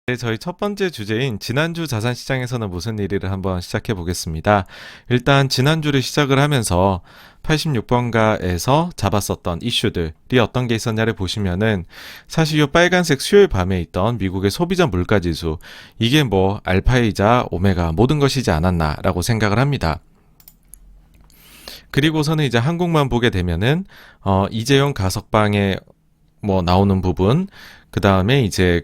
네, 저희 첫 번째 주제인 지난주 자산시장에서는 무슨 일을 한번 시작해 보겠습니다. 일단 지난주를 시작을 하면서 86번가에서 잡았었던 이슈들이 어떤 게 있었냐를 보시면은 사실 이 빨간색 수요일 밤에 있던 미국의 소비자 물가지수 이게 뭐 알파이자 오메가 모든 것이지 않았나라고 생각을 합니다. 그리고서는 이제 한국만 보게 되면은 이재용 가석방에 뭐 나오는 부분, 그 다음에 이제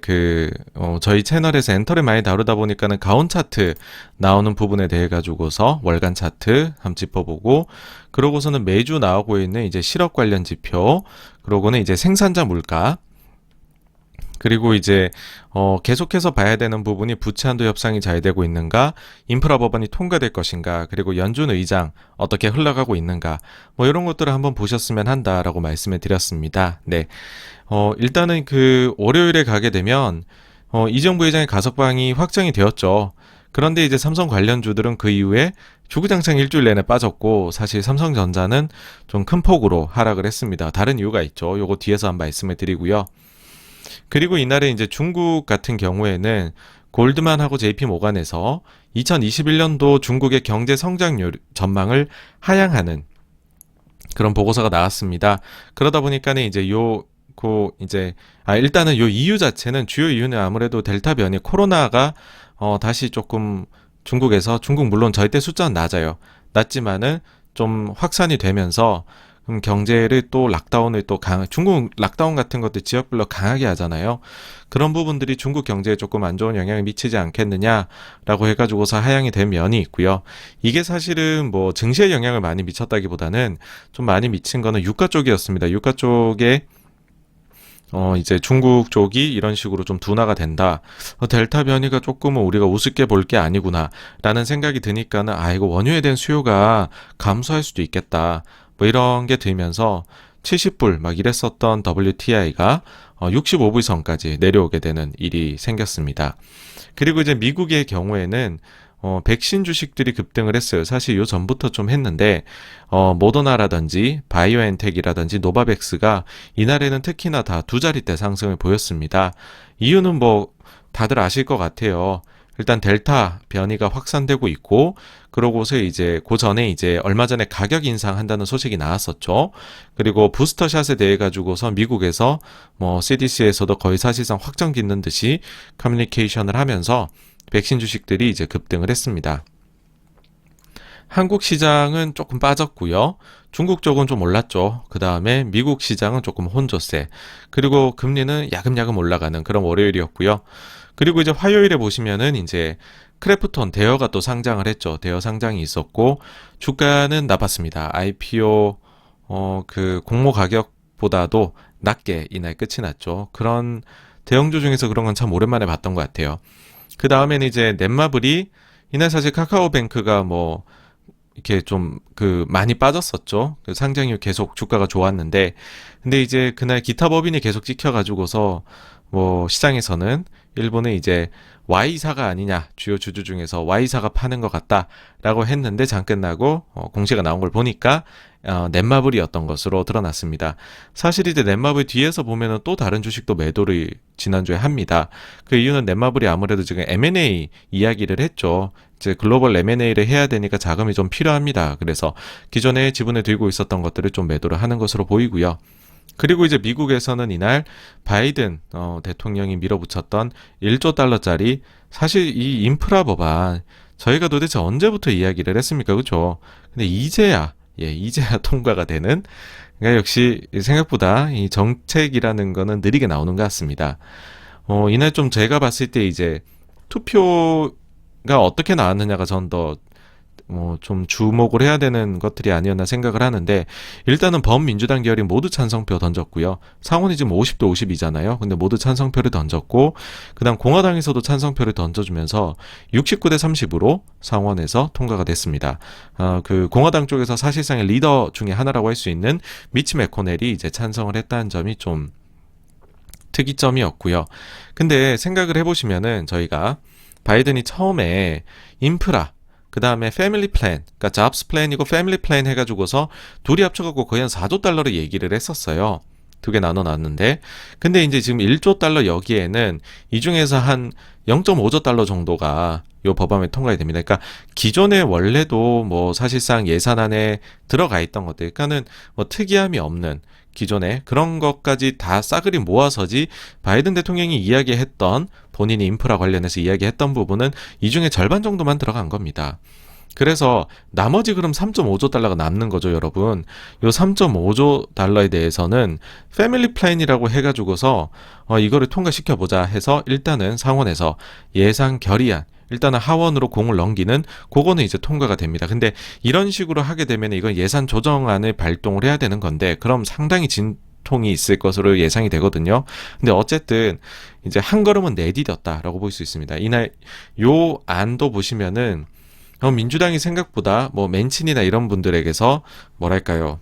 저희 채널에서 엔터를 많이 다루다 보니까는 가온 차트 나오는 부분에 대해 가지고서 월간 차트 한번 짚어보고, 그러고서는 매주 나오고 있는 이제 실업 관련 지표, 그러고는 이제 생산자 물가, 그리고 이제 계속해서 봐야 되는 부분이 부채 한도 협상이 잘 되고 있는가, 인프라 법안이 통과될 것인가, 그리고 연준 의장 어떻게 흘러가고 있는가, 뭐 이런 것들을 한번 보셨으면 한다라고 말씀을 드렸습니다. 네. 일단은 월요일에 가게 되면 이재용 부회장의 가석방이 확정이 되었죠. 그런데 이제 삼성 관련주들은 그 이후에 주구장창 일주일 내내 빠졌고, 사실 삼성전자는 좀 큰 폭으로 하락을 했습니다. 다른 이유가 있죠. 요거 뒤에서 한번 말씀을 드리고요. 그리고 이날에 이제 중국 같은 경우에는 골드만하고 JP 모간에서 2021년도 중국의 경제 성장률 전망을 하향하는 그런 보고서가 나왔습니다. 그러다 보니까는 이제 일단은 요 이유 자체는, 주요 이유는 아무래도 델타 변이 코로나가 다시 조금 중국 물론 절대 숫자는 낮아요. 낮지만은 좀 확산이 되면서 경제를 또 락다운을 중국 락다운 같은 것도 지역별로 강하게 하잖아요. 그런 부분들이 중국 경제에 조금 안 좋은 영향을 미치지 않겠느냐라고 해가지고서 하향이 된 면이 있고요. 이게 사실은 뭐 증시에 영향을 많이 미쳤다기보다는 좀 많이 미친 거는 유가 쪽이었습니다. 유가 쪽에 이제 중국 쪽이 이런 식으로 좀 둔화가 된다. 델타 변이가 조금은 우리가 우습게 볼 게 아니구나 라는 생각이 드니까는 이거 원유에 대한 수요가 감소할 수도 있겠다. 뭐 이런 게 들면서 70불 막 이랬었던 WTI가 65불 선까지 내려오게 되는 일이 생겼습니다. 그리고 이제 미국의 경우에는 백신 주식들이 급등을 했어요. 사실 요 전부터 좀 했는데 모더나라든지 바이오엔텍이라든지 노바백스가 이날에는 특히나 다 두 자릿대 상승을 보였습니다. 이유는 뭐 다들 아실 것 같아요. 일단 델타 변이가 확산되고 있고, 그러고서 이제 그 전에 이제 얼마 전에 가격 인상한다는 소식이 나왔었죠. 그리고 부스터샷에 대해 가지고서 미국에서 뭐 CDC에서도 거의 사실상 확정 짓는 듯이 커뮤니케이션을 하면서 백신 주식들이 이제 급등을 했습니다. 한국 시장은 조금 빠졌고요. 중국 쪽은 좀 올랐죠. 그 다음에 미국 시장은 조금 혼조세. 그리고 금리는 야금야금 올라가는 그런 월요일이었고요. 그리고 이제 화요일에 보시면은 이제 크래프톤 대여가 또 상장을 했죠. 대여 상장이 있었고, 주가는 나빴습니다. IPO 공모 가격보다도 낮게 이날 끝이 났죠. 그런 대형주 중에서 그런 건 참 오랜만에 봤던 것 같아요. 그 다음에는 이제 넷마블이, 이날 사실 카카오뱅크가 뭐 이렇게 좀 많이 빠졌었죠. 상장이 계속 주가가 좋았는데, 근데 이제 그날 기타 법인이 계속 찍혀가지고서 뭐 시장에서는 일본의 이제 Y사가 아니냐, 주요 주주 중에서 Y사가 파는 것 같다라고 했는데, 장 끝나고 공시가 나온 걸 보니까 넷마블이었던 것으로 드러났습니다. 사실 이제 넷마블 뒤에서 보면은 또 다른 주식도 매도를 지난주에 합니다. 그 이유는 넷마블이 아무래도 지금 M&A 이야기를 했죠. 이제 글로벌 M&A를 해야 되니까 자금이 좀 필요합니다. 그래서 기존에 지분을 들고 있었던 것들을 좀 매도를 하는 것으로 보이고요. 그리고 이제 미국에서는 이날 바이든 대통령이 밀어붙였던 1조 달러짜리, 사실 이 인프라 법안 저희가 도대체 언제부터 이야기를 했습니까? 그렇죠? 근데 이제야 통과가 되는, 그러니까 역시 생각보다 이 정책이라는 거는 느리게 나오는 것 같습니다. 이날 좀 제가 봤을 때 이제 투표가 어떻게 나왔느냐가 전 더 좀 주목을 해야 되는 것들이 아니었나 생각을 하는데, 일단은 범민주당 계열이 모두 찬성표 던졌고요. 상원이 지금 50대 50이잖아요. 근데 모두 찬성표를 던졌고, 그다음 공화당에서도 찬성표를 던져주면서 69대 30으로 상원에서 통과가 됐습니다. 공화당 쪽에서 사실상의 리더 중에 하나라고 할 수 있는 미치 매코넬이 이제 찬성을 했다는 점이 좀 특이점이었고요. 근데 생각을 해보시면은 저희가 바이든이 처음에 인프라, 그 다음에 패밀리 플랜, 그러니까 잡스 플랜이고 패밀리 플랜 해가지고서 둘이 합쳐갖고 거의 한 4조 달러를 얘기를 했었어요. 두 개 나눠 놨는데, 근데 이제 지금 1조 달러 여기에는 이 중에서 한 0.5조 달러 정도가 요 법안에 통과가 됩니다. 그러니까 기존에 원래도 뭐 사실상 예산안에 들어가 있던 것들, 그러니까는 뭐 특이함이 없는 기존에 그런 것까지 다 싸그리 모아서지 바이든 대통령이 이야기했던 본인이 인프라 관련해서 이야기했던 부분은 이 중에 절반 정도만 들어간 겁니다. 그래서 나머지 그럼 3.5조 달러가 남는 거죠, 여러분. 요 3.5조 달러에 대해서는 패밀리 플랜이라고 해가지고서 이거를 통과시켜보자 해서 일단은 상원에서 예산 결의안, 일단은 하원으로 공을 넘기는 그거는 이제 통과가 됩니다. 근데 이런 식으로 하게 되면 이건 예산 조정안을 발동을 해야 되는 건데 그럼 상당히 진통이 있을 것으로 예상이 되거든요. 근데 어쨌든 이제 한 걸음은 내디뎠다라고 볼 수 있습니다. 이날 요 안도 보시면은 민주당이 생각보다 뭐 맨친이나 이런 분들에게서 뭐랄까요,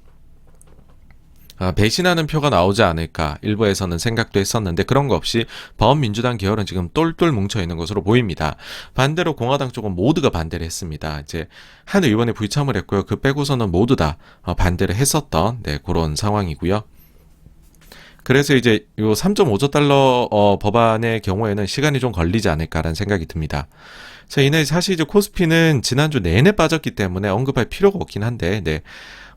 배신하는 표가 나오지 않을까 일부에서는 생각도 했었는데 그런 거 없이 범민주당 계열은 지금 똘똘 뭉쳐 있는 것으로 보입니다. 반대로 공화당 쪽은 모두가 반대를 했습니다. 이제 한 의원이 불참을 했고요. 그 빼고서는 모두 다 반대를 했었던 그런 상황이고요. 그래서 이제 요 3.5조 달러 법안의 경우에는 시간이 좀 걸리지 않을까라는 생각이 듭니다. 자, 이날 사실 이제 코스피는 지난주 내내 빠졌기 때문에 언급할 필요가 없긴 한데,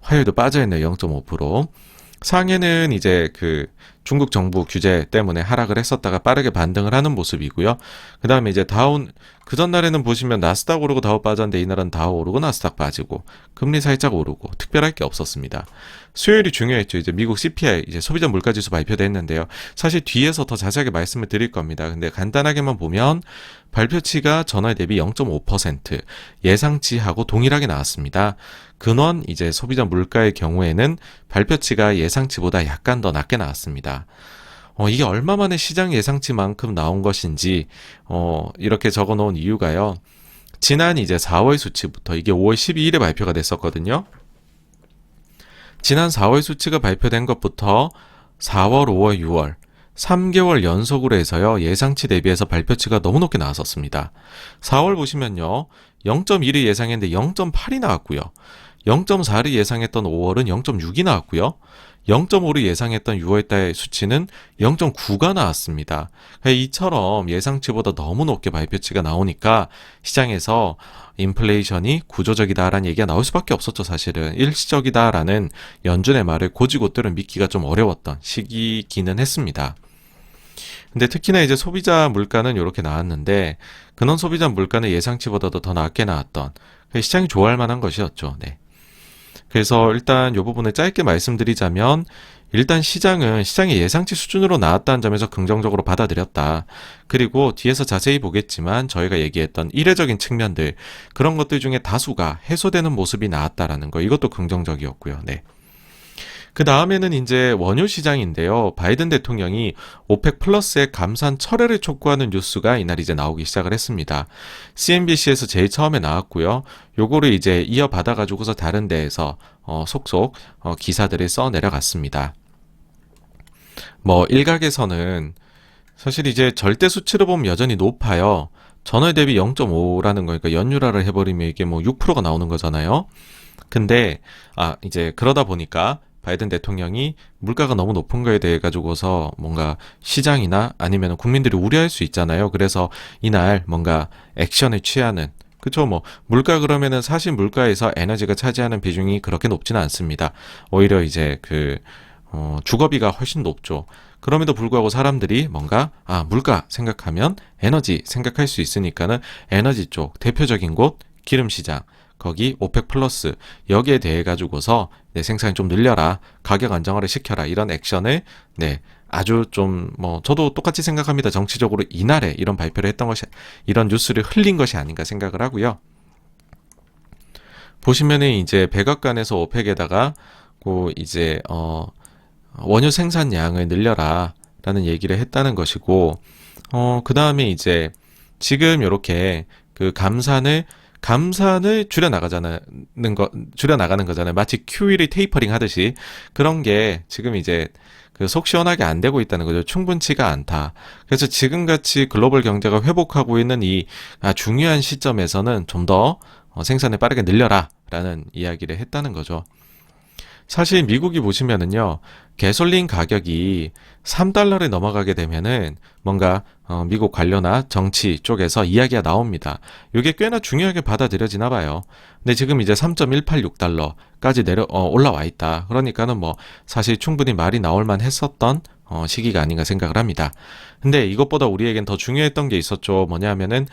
화요일도 빠져있네요. 0.5%. 상해는 이제 그 중국 정부 규제 때문에 하락을 했었다가 빠르게 반등을 하는 모습이고요. 그 다음에 이제 그 전날에는 보시면 나스닥 오르고 다우 빠졌는데 이날은 다우 오르고 나스닥 빠지고 금리 살짝 오르고 특별할 게 없었습니다. 수요일이 중요했죠. 이제 미국 CPI, 이제 소비자 물가지수 발표됐는데요. 사실 뒤에서 더 자세하게 말씀을 드릴 겁니다. 근데 간단하게만 보면 발표치가 전월 대비 0.5% 예상치하고 동일하게 나왔습니다. 근원 이제 소비자 물가의 경우에는 발표치가 예상치보다 약간 더 낮게 나왔습니다. 이게 얼마 만에 시장 예상치만큼 나온 것인지 이렇게 적어 놓은 이유가요. 지난 이제 4월 수치부터 이게 5월 12일에 발표가 됐었거든요. 지난 4월 수치가 발표된 것부터 4월, 5월, 6월 3개월 연속으로 해서요. 예상치 대비해서 발표치가 너무 높게 나왔었습니다. 4월 보시면요. 0.1이 예상했는데 0.8이 나왔고요. 0.4를 예상했던 5월은 0.6이 나왔고요. 0.5를 예상했던 6월달 수치는 0.9가 나왔습니다. 이처럼 예상치보다 너무 높게 발표치가 나오니까 시장에서 인플레이션이 구조적이다라는 얘기가 나올 수밖에 없었죠. 사실은 일시적이다라는 연준의 말을 곧이곧대로 믿기가 좀 어려웠던 시기기는 했습니다. 근데 특히나 이제 소비자 물가는 이렇게 나왔는데 근원 소비자 물가는 예상치보다도 더 낮게 나왔던 시장이 좋아할 만한 것이었죠. 그래서 일단 이 부분을 짧게 말씀드리자면 일단 시장의 예상치 수준으로 나왔다는 점에서 긍정적으로 받아들였다. 그리고 뒤에서 자세히 보겠지만 저희가 얘기했던 이례적인 측면들 그런 것들 중에 다수가 해소되는 모습이 나왔다라는 거 이것도 긍정적이었고요. 그 다음에는 이제 원유 시장인데요. 바이든 대통령이 오펙 플러스의 감산 철회를 촉구하는 뉴스가 이날 이제 나오기 시작을 했습니다. CNBC에서 제일 처음에 나왔고요. 요거를 이제 이어받아가지고서 다른 데에서 속속 기사들을 써 내려갔습니다. 뭐 일각에서는 사실 이제 절대 수치로 보면 여전히 높아요. 전월 대비 0.5라는 거니까 연율화를 해버리면 이게 뭐 6%가 나오는 거잖아요. 근데 이제 그러다 보니까 바이든 대통령이 물가가 너무 높은 거에 대해 가지고서 뭔가 시장이나 아니면 국민들이 우려할 수 있잖아요. 그래서 이날 뭔가 액션을 취하는 그쵸 뭐 물가 그러면은 사실 물가에서 에너지가 차지하는 비중이 그렇게 높지는 않습니다. 오히려 이제 주거비가 훨씬 높죠. 그럼에도 불구하고 사람들이 뭔가 물가 생각하면 에너지 생각할 수 있으니까는 에너지 쪽 대표적인 곳 기름 시장 거기 오펙 플러스 여기에 대해 가지고서 생산을 좀 늘려라 가격 안정화를 시켜라 이런 액션을 아주 좀 저도 똑같이 생각합니다. 정치적으로 이날에 이런 발표를 했던 것이 이런 뉴스를 흘린 것이 아닌가 생각을 하고요. 보시면은 이제 백악관에서 오펙에다가 이제 원유 생산량을 늘려라라는 얘기를 했다는 것이고 그 다음에 이제 지금 이렇게 그 감산을 줄여나가는 거잖아요. 마치 QE를 테이퍼링 하듯이 그런 게 지금 이제 속 시원하게 안 되고 있다는 거죠. 충분치가 않다. 그래서 지금같이 글로벌 경제가 회복하고 있는 이 중요한 시점에서는 좀 더 생산을 빠르게 늘려라 라는 이야기를 했다는 거죠. 사실 미국이 보시면은요, 개솔린 가격이 3달러를 넘어가게 되면은 뭔가 미국 관료나 정치 쪽에서 이야기가 나옵니다. 이게 꽤나 중요하게 받아들여지나 봐요. 근데 지금 이제 3.186달러까지 올라와 있다. 그러니까는 뭐 사실 충분히 말이 나올 만 했었던 시기가 아닌가 생각을 합니다. 근데 이것보다 우리에겐 더 중요했던 게 있었죠. 뭐냐면은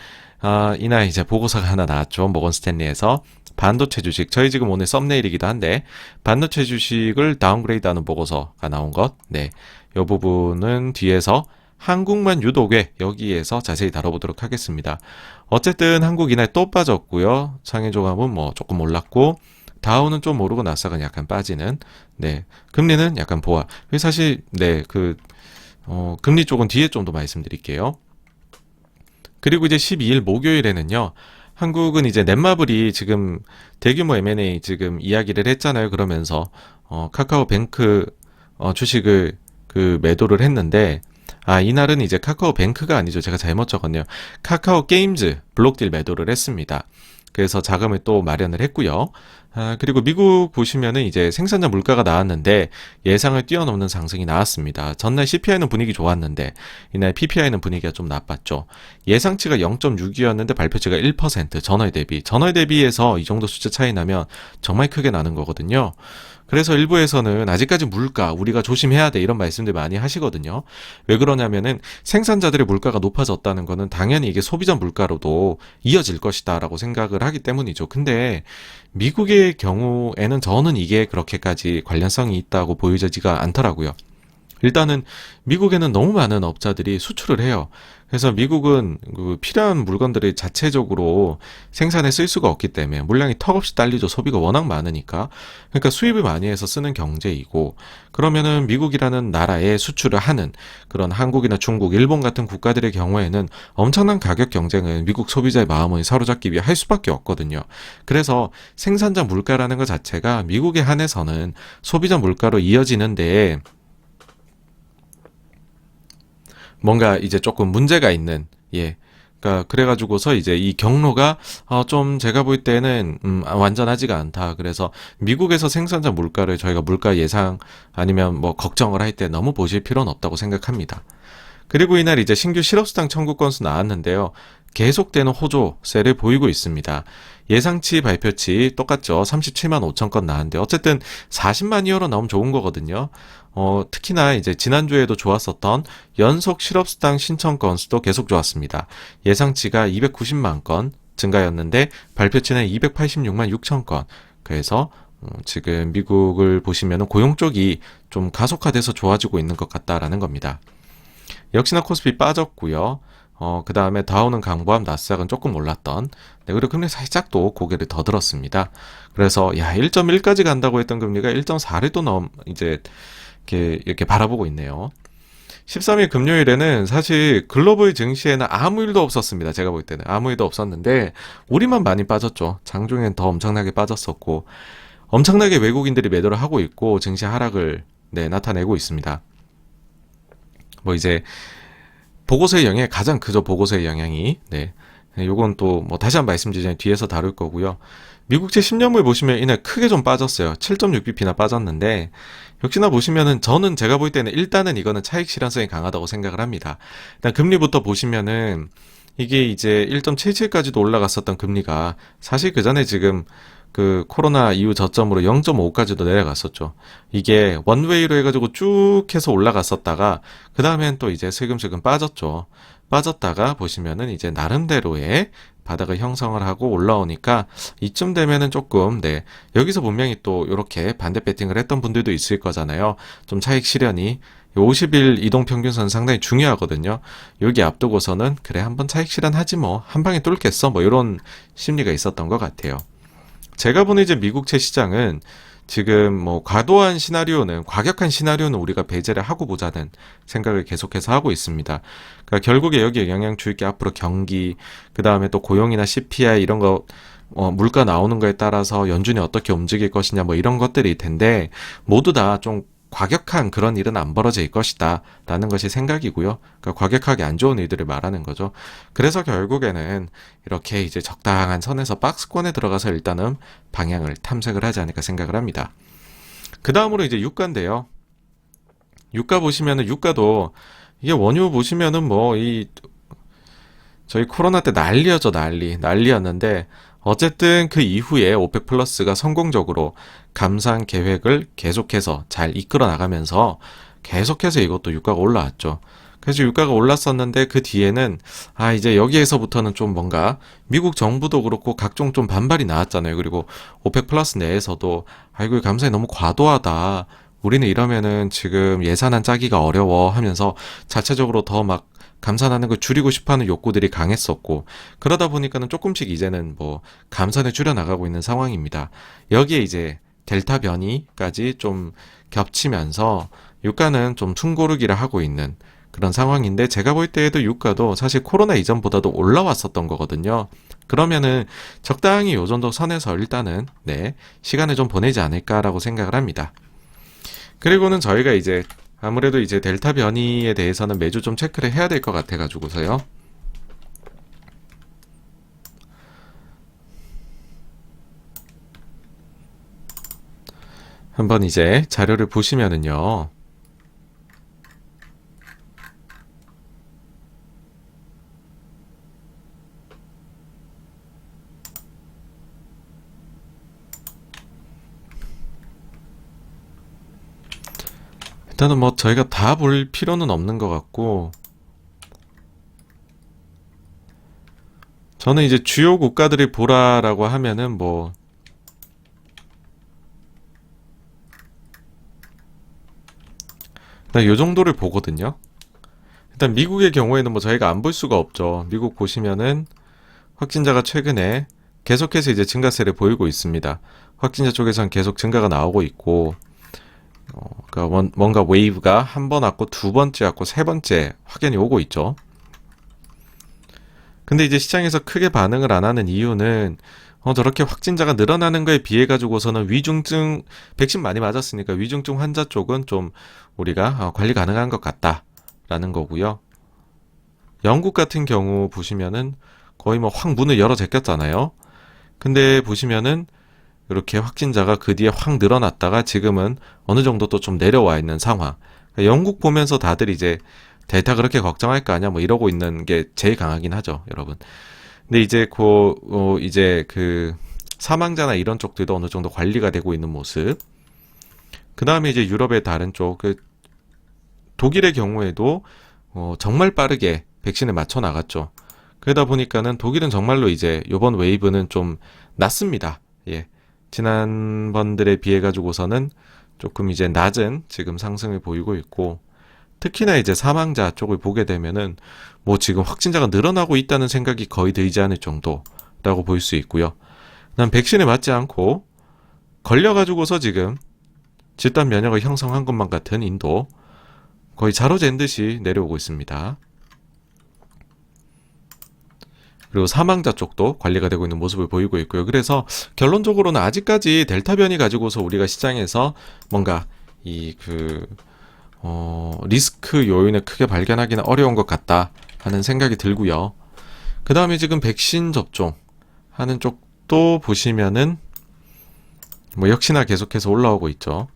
이날 이제 보고서가 하나 나왔죠. 모건 스탠리에서 반도체 주식, 저희 지금 오늘 썸네일이기도 한데 반도체 주식을 다운그레이드하는 보고서가 나온 것. 네, 이 부분은 뒤에서 한국만 유독 왜 여기에서 자세히 다뤄보도록 하겠습니다. 어쨌든 한국 이날 또 빠졌고요. 상해 조감은 뭐 조금 올랐고 다우는 좀 오르고 나스닥은 약간 빠지는. 네, 금리는 약간 보아. 사실 금리 쪽은 뒤에 좀 더 말씀드릴게요. 그리고 이제 12일 목요일에는요. 한국은 이제 넷마블이 지금 대규모 M&A 지금 이야기를 했잖아요. 그러면서 카카오뱅크 주식을 매도를 했는데 이날은 이제 카카오뱅크가 아니죠. 제가 잘못 적었네요. 카카오 게임즈 블록딜 매도를 했습니다. 그래서 자금을 또 마련을 했고요. 그리고 미국 보시면은 이제 생산자 물가가 나왔는데 예상을 뛰어넘는 상승이 나왔습니다. 전날 CPI는 분위기 좋았는데 이날 PPI는 분위기가 좀 나빴죠. 예상치가 0.6이었는데 발표치가 1%, 전월 대비해서 이 정도 숫자 차이 나면 정말 크게 나는 거거든요. 그래서 일부에서는 아직까지 물가 우리가 조심해야 돼 이런 말씀들 많이 하시거든요. 왜 그러냐면은 생산자들의 물가가 높아졌다는 거는 당연히 이게 소비자 물가로도 이어질 것이다라고 생각을 하기 때문이죠. 근데 미국의 경우에는 저는 이게 그렇게까지 관련성이 있다고 보여지지가 않더라고요. 일단은 미국에는 너무 많은 업자들이 수출을 해요. 그래서 미국은 필요한 물건들이 자체적으로 생산에 쓸 수가 없기 때문에 물량이 턱없이 딸리죠. 소비가 워낙 많으니까. 그러니까 수입을 많이 해서 쓰는 경제이고, 그러면은 미국이라는 나라에 수출을 하는 그런 한국이나 중국, 일본 같은 국가들의 경우에는 엄청난 가격 경쟁을 미국 소비자의 마음을 사로잡기 위해 할 수밖에 없거든요. 그래서 생산자 물가라는 것 자체가 미국에 한해서는 소비자 물가로 이어지는데 뭔가 이제 조금 문제가 있는, 예. 그러니까 그래가지고서 이제 이 경로가 좀 제가 볼 때는 완전하지가 않다. 그래서 미국에서 생산자 물가를 저희가 물가 예상 아니면 뭐 걱정을 할 때 너무 보실 필요는 없다고 생각합니다. 그리고 이날 이제 신규 실업수당 청구 건수 나왔는데요. 계속되는 호조세를 보이고 있습니다. 예상치 발표치 똑같죠. 37만 5천 건 나왔는데 어쨌든 40만 이어로 나오면 좋은 거거든요. 특히나 이제 지난주에도 좋았었던 연속 실업수당 신청 건수도 계속 좋았습니다. 예상치가 290만 건 증가였는데 발표치는 286만 6천 건. 그래서 지금 미국을 보시면 고용 쪽이 좀 가속화돼서 좋아지고 있는 것 같다라는 겁니다. 역시나 코스피 빠졌고요. 그 다음에 다우는 강보합, 나스닥은 조금 올랐던. 네, 그리고 금리 살짝 또 고개를 더 들었습니다. 그래서 1.1까지 간다고 했던 금리가 1.4를 또 이제 이렇게 바라보고 있네요. 13일 금요일에는 사실 글로벌 증시에는 아무 일도 없었습니다. 제가 볼 때는 아무 일도 없었는데 우리만 많이 빠졌죠. 장중엔 더 엄청나게 빠졌었고 엄청나게 외국인들이 매도를 하고 있고 증시 하락을 나타내고 있습니다. 뭐 이제 보고서의 영향이 가장 크죠. 보고서의 영향이. 네. 요건 또 뭐 다시 한번 말씀드리자면 뒤에서 다룰 거고요. 미국채 10년물 보시면 이날 크게 좀 빠졌어요. 7.6bp나 빠졌는데 역시나 보시면은 저는 제가 볼 때는 일단은 이거는 차익 실현성이 강하다고 생각을 합니다. 일단 금리부터 보시면은 이게 이제 1.77까지도 올라갔었던 금리가 사실 그 전에 지금 코로나 이후 저점으로 0.5까지도 내려갔었죠. 이게 원웨이로 해가지고 쭉 해서 올라갔었다가 그 다음엔 또 이제 슬금슬금 빠졌죠. 빠졌다가 보시면은 이제 나름대로의 바닥을 형성을 하고 올라오니까 이쯤 되면은 조금 여기서 분명히 또 이렇게 반대 배팅을 했던 분들도 있을 거잖아요. 좀 차익 실현이 50일 이동평균선 상당히 중요하거든요. 여기 앞두고서는 그래 한번 차익 실현하지 뭐 한 방에 뚫겠어 뭐 이런 심리가 있었던 것 같아요. 제가 보는 이제 미국채 시장은 지금 뭐 과도한 시나리오는 과격한 시나리오는 우리가 배제를 하고 보자는 생각을 계속해서 하고 있습니다. 그러니까 결국에 여기에 영향 줄 게 앞으로 경기, 그 다음에 또 고용이나 CPI 이런 거 물가 나오는 거에 따라서 연준이 어떻게 움직일 것이냐 뭐 이런 것들일 텐데 모두 다 좀 과격한 그런 일은 안 벌어질 것이다 라는 것이 생각이고요. 그러니까 과격하게 안 좋은 일들을 말하는 거죠. 그래서 결국에는 이렇게 이제 적당한 선에서 박스권에 들어가서 일단은 방향을 탐색을 하지 않을까 생각을 합니다. 그 다음으로 이제 유가인데요. 유가 보시면은 유가도 이게 원유 보시면은 뭐 이 저희 코로나 때 난리였죠, 난리였는데 어쨌든 그 이후에 오펙 플러스가 성공적으로 감산 계획을 계속해서 잘 이끌어 나가면서 계속해서 이것도 유가가 올라왔죠. 그래서 유가가 올랐었는데 그 뒤에는 이제 여기에서부터는 좀 뭔가 미국 정부도 그렇고 각종 좀 반발이 나왔잖아요. 그리고 오펙 플러스 내에서도 아이고 감산이 너무 과도하다. 우리는 이러면은 지금 예산안 짜기가 어려워 하면서 자체적으로 더 막 감산하는 걸 줄이고 싶어하는 욕구들이 강했었고 그러다 보니까는 조금씩 이제는 뭐 감산을 줄여 나가고 있는 상황입니다. 여기에 이제 델타 변이까지 좀 겹치면서 유가는 좀 숨고르기를 하고 있는 그런 상황인데 제가 볼 때에도 유가도 사실 코로나 이전보다도 올라왔었던 거거든요. 그러면은 적당히 요 정도 선에서 일단은 네, 시간을 좀 보내지 않을까라고 생각을 합니다. 그리고는 저희가 이제 아무래도 이제 델타 변이에 대해서는 매주 좀 체크를 해야 될 것 같아가지고서요. 한번 이제 자료를 보시면은요. 일단은 뭐 저희가 다 볼 필요는 없는 것 같고 저는 이제 주요 국가들이 보라라고 하면은 뭐 일단 요 정도를 보거든요. 일단 미국의 경우에는 뭐 저희가 안 볼 수가 없죠. 미국 보시면은 확진자가 최근에 계속해서 이제 증가세를 보이고 있습니다. 확진자 쪽에서는 계속 증가가 나오고 있고 그러니까 뭔가 웨이브가 한 번 왔고 두 번째 왔고 세 번째 확연히 오고 있죠. 근데 이제 시장에서 크게 반응을 안 하는 이유는 저렇게 확진자가 늘어나는 거에 비해 가지고서는 위중증 백신 많이 맞았으니까 위중증 환자 쪽은 좀 우리가 관리 가능한 것 같다라는 거고요. 영국 같은 경우 보시면은 거의 뭐 확 문을 열어 제꼈잖아요. 근데 보시면은 이렇게 확진자가 그 뒤에 확 늘어났다가 지금은 어느 정도 또 좀 내려와 있는 상황. 그러니까 영국 보면서 다들 이제 델타 그렇게 걱정할 거 아니야 뭐 이러고 있는 게 제일 강하긴 하죠, 여러분. 근데 이제 이제 그 사망자나 이런 쪽들도 어느 정도 관리가 되고 있는 모습. 그 다음에 이제 유럽의 다른 쪽, 그 독일의 경우에도 정말 빠르게 백신을 맞춰 나갔죠. 그러다 보니까는 독일은 정말로 이제 요번 웨이브는 좀 낮습니다. 예. 지난번들에 비해 가지고서는 조금 이제 낮은 지금 상승을 보이고 있고 특히나 이제 사망자 쪽을 보게 되면은 뭐 지금 확진자가 늘어나고 있다는 생각이 거의 들지 않을 정도라고 볼 수 있고요. 난 백신을 맞지 않고 걸려가지고서 지금 집단 면역을 형성한 것만 같은 인도 거의 자로잰 듯이 내려오고 있습니다. 그리고 사망자 쪽도 관리가 되고 있는 모습을 보이고 있고요. 그래서 결론적으로는 아직까지 델타 변이 가지고서 우리가 시장에서 뭔가 리스크 요인을 크게 발견하기는 어려운 것 같다 하는 생각이 들고요. 그 다음에 지금 백신 접종하는 쪽도 보시면은 뭐 역시나 계속해서 올라오고 있죠.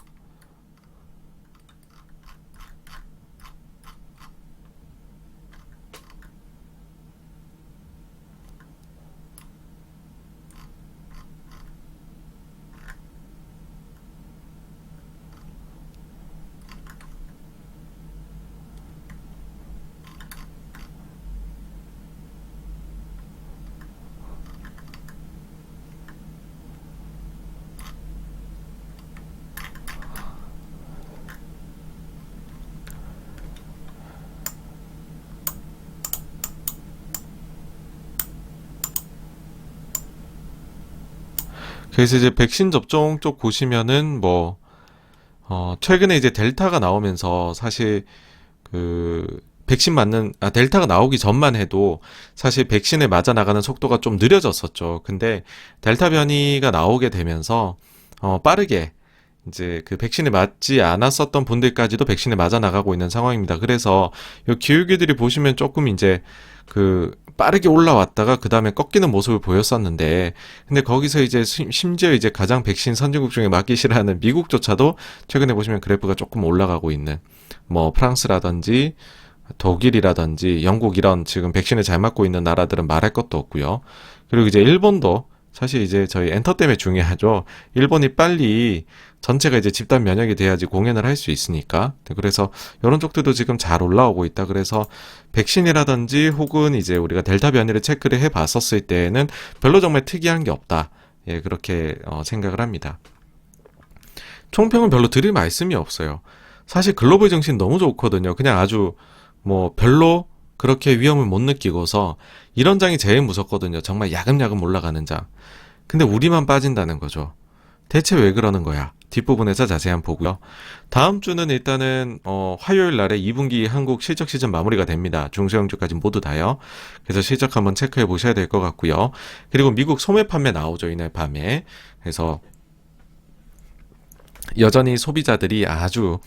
그래서 이제 백신 접종 쪽 보시면은 뭐 최근에 이제 델타가 나오면서 사실 그 백신 맞는 델타가 나오기 전만 해도 사실 백신을 맞아 나가는 속도가 좀 느려졌었죠. 근데 델타 변이가 나오게 되면서 빠르게 이제 그 백신을 맞지 않았었던 분들까지도 백신을 맞아 나가고 있는 상황입니다. 그래서 요 기울기들이 보시면 조금 이제 그 빠르게 올라왔다가 그 다음에 꺾이는 모습을 보였었는데, 근데 거기서 이제 심지어 이제 가장 백신 선진국 중에 맞기 싫어하는 미국조차도 최근에 보시면 그래프가 조금 올라가고 있는, 뭐 프랑스라든지 독일이라든지 영국 이런 지금 백신을 잘 맞고 있는 나라들은 말할 것도 없고요. 그리고 이제 일본도 사실 이제 저희 엔터 때문에 중요하죠. 일본이 빨리 전체가 이제 집단 면역이 돼야지 공연을 할 수 있으니까. 그래서 이런 쪽들도 지금 잘 올라오고 있다. 그래서 백신이라든지 혹은 이제 우리가 델타 변이를 체크를 해 봤었을 때에는 별로 정말 특이한 게 없다. 예, 그렇게 생각을 합니다. 총평은 별로 드릴 말씀이 없어요. 사실 글로벌 정신 너무 좋거든요. 그냥 아주 뭐 별로 그렇게 위험을 못 느끼고서 이런 장이 제일 무섭거든요. 정말 야금야금 올라가는 장. 근데 우리만 빠진다는 거죠. 대체 왜 그러는 거야? 뒷부분에서 자세히 한번 보고요. 다음 주는 일단은 화요일 날에 2분기 한국 실적 시즌 마무리가 됩니다. 중소형주까지 모두 다요. 그래서 실적 한번 체크해 보셔야 될 것 같고요. 그리고 미국 소매 판매 나오죠. 이날 밤에. 그래서 여전히 소비자들이 아주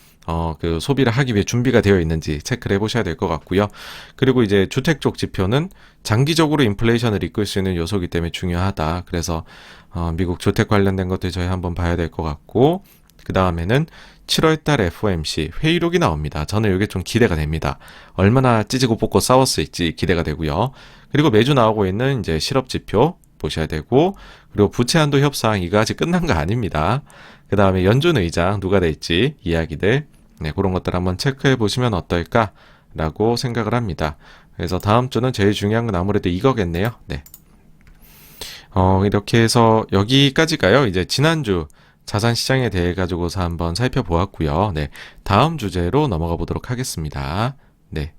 그 소비를 하기 위해 준비가 되어 있는지 체크를 해보셔야 될 것 같고요. 그리고 이제 주택 쪽 지표는 장기적으로 인플레이션을 이끌 수 있는 요소이기 때문에 중요하다. 그래서 미국 주택 관련된 것들 저희 한번 봐야 될 것 같고, 그 다음에는 7월달 FOMC 회의록이 나옵니다. 저는 이게 좀 기대가 됩니다. 얼마나 찌지고 볶고 싸웠을지 기대가 되고요. 그리고 매주 나오고 있는 이제 실업 지표 보셔야 되고, 그리고 부채 한도 협상 이거 아직 끝난 거 아닙니다. 그 다음에 연준 의장 누가 될지 이야기들, 네, 그런 것들 한번 체크해 보시면 어떨까라고 생각을 합니다. 그래서 다음 주는 제일 중요한 건 아무래도 이거겠네요. 네. 이렇게 해서 여기까지가요. 이제 지난주 자산 시장에 대해 가지고서 한번 살펴보았고요. 네. 다음 주제로 넘어가 보도록 하겠습니다. 네.